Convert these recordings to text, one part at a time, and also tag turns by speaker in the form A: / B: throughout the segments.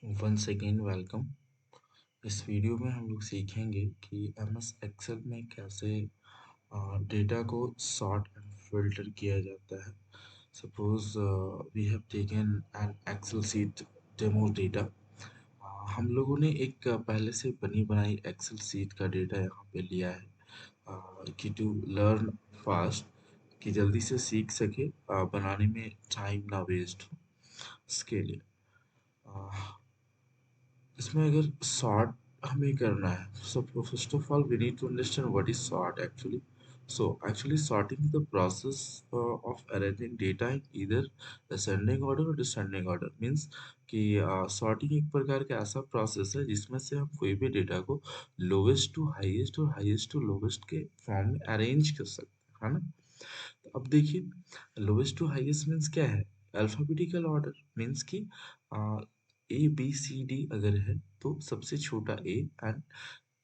A: Once again welcome. इस video में हम लोग सीखेंगे कि एमएस एक्सेल में कैसे डेटा को सॉर्ट एंड फिल्टर किया जाता है। Suppose we have taken an Excel sheet demo data. हम लोगों ने एक पहले से बनी बनाई एक्सेल शीट का डेटा यहाँ पे लिया है कि टू लर्न फास्ट, कि जल्दी से सीख सके, बनाने में टाइम ना वेस्ट हो, इसके लिए इसमें अगर सॉर्ट हमें करना है, so first of all we need to understand what is sort actually. So actually sorting is the process of arranging data in either ascending order or descending order। means कि sorting एक प्रकार का ऐसा process है जिसमें से हम कोई भी डेटा को लोवेस्ट टू हाईएस्ट और हाईएस्ट टू लोवेस्ट के फॉर्म में अरेंज कर सकते हैं, है ना। तो अब देखिए लोवेस्ट टू हाईएस्ट मीन्स क्या है। अल्फाबेटिकल ऑर्डर मीन्स कि ए बी सी डी अगर है तो सबसे छोटा ए एंड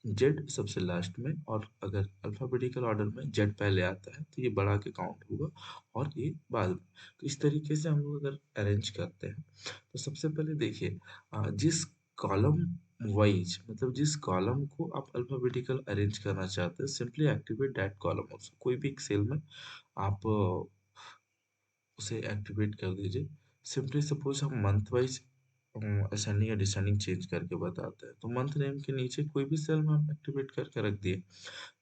A: जेड सबसे लास्ट में, और अगर अल्फाबेटिकल ऑर्डर में जेड पहले आता है तो ये बड़ा के काउंट होगा और ये बाद में। तो इस तरीके से हम लोग अगर अरेंज करते हैं तो सबसे पहले देखिए जिस कॉलम वाइज, मतलब जिस कॉलम को आप अल्फाबेटिकल अरेंज करना चाहते हैं, simply activate that column also. कोई भी एक सेल में आप उसे एक्टिवेट कर दीजिए। सिंपली सपोज हम मंथ वाइज असेंडिंग या डिसेंडिंग चेंज करके बताते हैं, तो मंथ नेम के नीचे कोई भी सेल में हम एक्टिवेट करके रख दिए।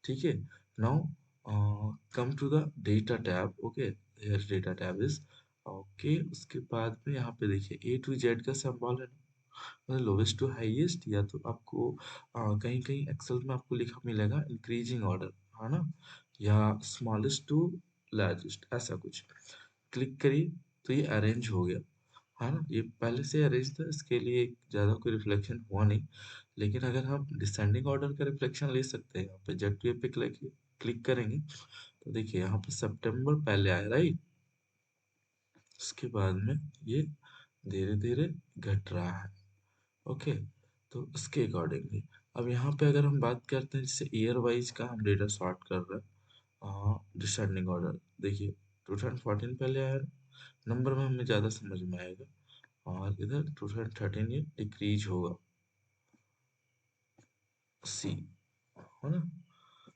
A: ठीक है। Now come to the data tab. Okay, here data tab is okay. उसके बाद में यहाँ पे देखिए ए टू जेड का सिंबल है, मतलब लोवेस्ट टू हाईएस्ट, या तो आपको कहीं कहीं एक्सेल में आपको लिखा मिलेगा इंक्रीजिंग ऑर्डर, है ना, या स्मॉलेस्ट टू लार्जेस्ट, ऐसा कुछ। क्लिक करिए तो ये अरेंज हो गया, है ना। ये पहले से अरेंज था, इसके लिए ज़्यादा कोई रिफ्लेक्शन हुआ नहीं। लेकिन अगर हम डिसेंडिंग ऑर्डर का रिफ्लेक्शन ले सकते हैं, यहाँ पे जेड टू पे क्लिक करेंगे तो देखिए यहाँ पे सितंबर पहले आया, राइट। उसके बाद में ये धीरे धीरे घट रहा है। ओके, तो उसके अकॉर्डिंगली अब यहाँ पे अगर हम बात करते हैं जैसे ईयर वाइज का हम डेटा सॉर्ट कर रहे हैं डिसेंडिंग ऑर्डर, देखिए 2014 पहले आया, नंबर में हमें ज़्यादा समझ में आएगा, और इधर 2013 ये डिक्रीज होगा, सी, है ना।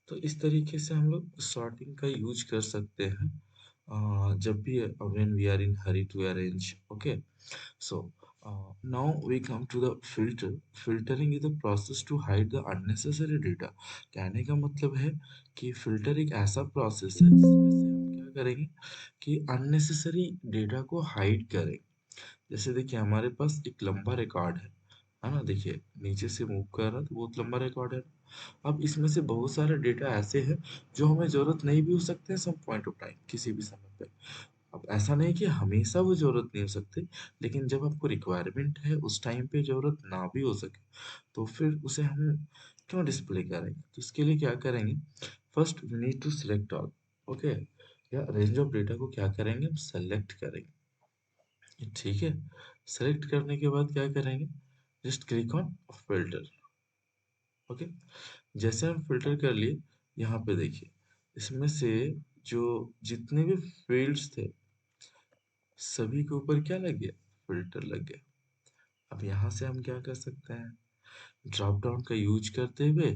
A: तो इस तरीके से हम लोग सॉर्टिंग का यूज कर सकते हैं जब भी when we are in hurry to arrange. Okay, so now we come to the filter। filtering is the process to hide the unnecessary data। कहने का मतलब है कि फिल्टर एक ऐसा प्रोसेस है जिसमें से हम क्या करेंगे कि अननेसेसरी डेटा को हाइड करें। जैसे देखिए हमारे पास एक लंबा रिकॉर्ड है ना, देखिए नीचे से मूव कर रहा है तो बहुत लंबा रिकॉर्ड है। अब इसमें से बहुत सारे डेटा ऐसे हैं जो हमें जरूरत नहीं भी हो सकते हैं सम पॉइंट ऑफ टाइम, किसी भी समय पे। अब ऐसा नहीं कि हमेशा वो ज़रूरत नहीं हो सकती, लेकिन जब आपको रिक्वायरमेंट है उस टाइम पे ज़रूरत ना भी हो सके तो फिर उसे हम क्यों डिस्प्ले करेंगे। तो इसके लिए क्या करेंगे, first we need to select all. Okay, या रेंज ऑफ डेटा को क्या करेंगे, हम सेलेक्ट करेंगे। ठीक है, सेलेक्ट करने के बाद क्या करेंगे, just click on filter. Okay, जैसे हम फिल्टर कर लिए, यहाँ पे देखिए इसमें से जो जितने भी फील्ड्स थे सभी के ऊपर क्या लग गया, फिल्टर लग गया। अब यहाँ से हम क्या कर सकते हैं, ड्रॉप डाउन का यूज करते हुए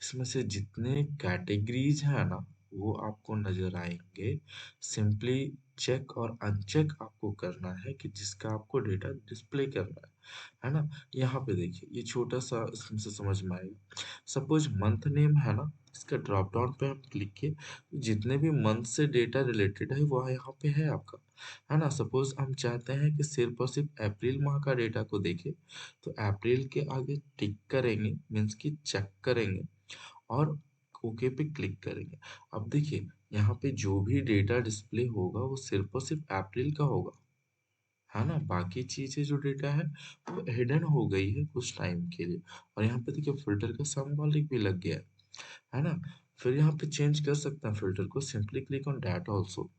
A: इसमें से जितने कैटेगरीज हैं ना वो आपको नजर आएंगे। सिंपली चेक और अनचेक आपको करना है कि जिसका आपको डेटा डिस्प्ले करना है ना। यहाँ पे देखिए ये छोटा सा इसमें से समझ में आएगा। सपोज मंथ नेम है ना, इसका ड्रॉप डाउन पे हम क्लिक किए तो जितने भी मंथ से डेटा रिलेटेड है वो यहाँ पे है आपका, है ना। सपोज हम चाहते हैं कि सिर्फ और सिर्फ अप्रैल माह का डेटा को देखें, तो अप्रैल के आगे टिक करेंगे, मीन्स कि चेक करेंगे और ओके पे क्लिक करेंगे। अब देखिए यहाँ पे जो भी डेटा डिस्प्ले होगा वो सिर्फ और सिर्फ अप्रैल का होगा, है ना। बाकी चीजें जो डेटा है वो हिडन हो गई है कुछ टाइम के लिए। और यहाँ पे देखिए फिल्टर का सिंबॉलिक भी लग गया है ना। फिर यहाँ पे चेंज कर सकते हैं फिल्टर को, simply click on data also.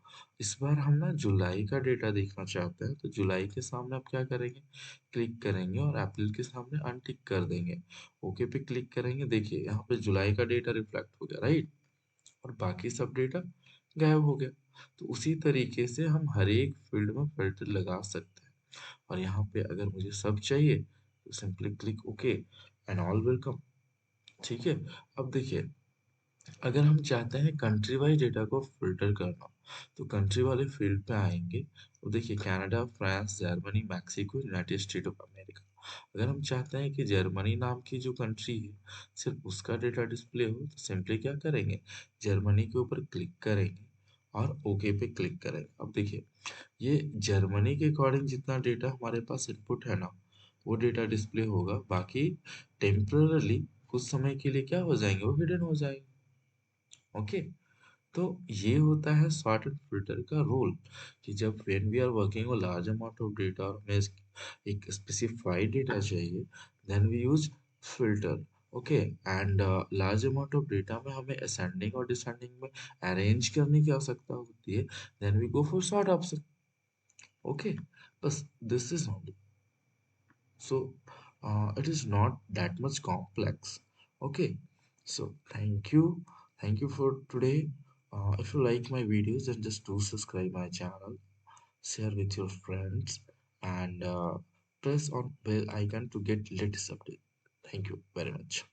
A: इस बार हम ना जुलाई का डेटा देखना चाहते हैं तो जुलाई के सामने आप क्या करेंगे, क्लिक करेंगे और अप्रैल के सामने अनटिक कर देंगे। ओके पे क्लिक करेंगे, देखिए यहाँ पे जुलाई का डेटा रिफ्लेक्ट हो गया, राइट, और बाकी सब डेटा गायब हो गया। तो उसी तरीके से हम हर एक फील्ड में फिल्टर लगा सकते हैं। और यहाँ पे अगर मुझे सब चाहिए simply click okay and all welcome. ठीक है। अब देखिए, अगर हम चाहते हैं कंट्री वाइज डेटा को फिल्टर करना, तो कंट्री वाले फील्ड पे आएंगे। तो देखिए, Canada, France, Germany, Mexico, United state of America. अगर हम चाहते हैं कि जर्मनी नाम की जो कंट्री है सिर्फ उसका डेटा डिस्प्ले हो, तो सिंपली क्या करेंगे, जर्मनी के ऊपर क्लिक करेंगे और ओके पे क्लिक करेंगे। अब देखिए, ये जर्मनी के अकॉर्डिंग जितना डेटा हमारे पास इनपुट है ना, वो डेटा डिस्प्ले होगा। बाकी टेम्पररली कुछ समय के लिए क्या हो जाएंगे, वो हिडन हो जाएंगे। ओके। तो ये होता है सॉर्ट एंड फिल्टर का रोल, कि जब when we are working on large amount of data और हमें एक स्पेसिफाइड डेटा चाहिए, then we use filter. Okay. And large amount of data में हमें असेंडिंग और डिसेंडिंग में अरेंज करने की आवश्यकता होती है, then we go for sort option. Okay. बस this is only. So it is not that much complex. Okay. So thank you for today. If you like my videos, then just do subscribe my channel, share with your friends, and press on bell icon to get latest update. Thank you very much.